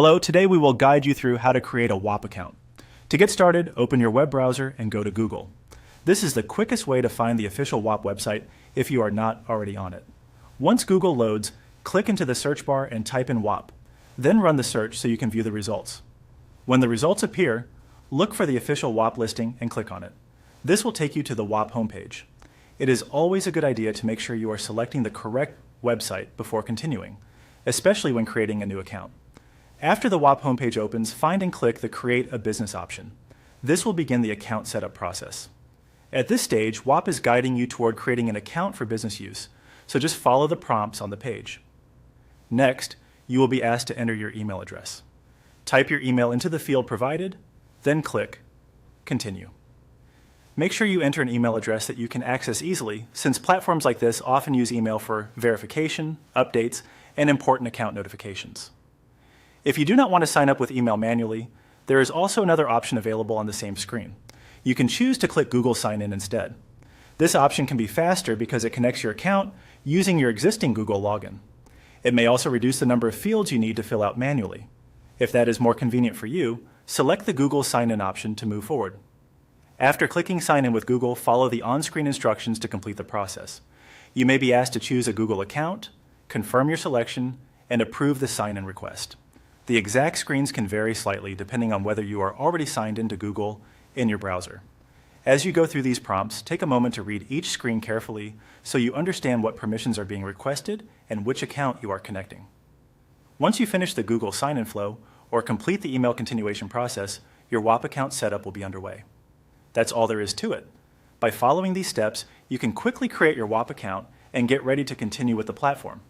Hello, today we will guide you through how to create a Whop account. To get started, open your web browser and go to Google. This is the quickest way to find the official Whop website if you are not already on it. Once Google loads, click into the search bar and type in Whop. Then run the search so you can view the results. When the results appear, look for the official Whop listing and click on it. This will take you to the Whop homepage. It is always a good idea to make sure you are selecting the correct website before continuing, especially when creating a new account. After the Whop homepage opens, find and click the Create a Business option. This will begin the account setup process. At this stage, Whop is guiding you toward creating an account for business use, so just follow the prompts on the page. Next, you will be asked to enter your email address. Type your email into the field provided, then click Continue. Make sure you enter an email address that you can access easily, since platforms like this often use email for verification, updates, and important account notifications. If you do not want to sign up with email manually, there is also another option available on the same screen. You can choose to click Google Sign In instead. This option can be faster because it connects your account using your existing Google login. It may also reduce the number of fields you need to fill out manually. If that is more convenient for you, select the Google Sign In option to move forward. After clicking Sign In with Google, follow the on-screen instructions to complete the process. You may be asked to choose a Google account, confirm your selection, and approve the sign-in request. The exact screens can vary slightly depending on whether you are already signed into Google in your browser. As you go through these prompts, take a moment to read each screen carefully so you understand what permissions are being requested and which account you are connecting. Once you finish the Google sign-in flow or complete the email continuation process, your Whop account setup will be underway. That's all there is to it. By following these steps, you can quickly create your Whop account and get ready to continue with the platform.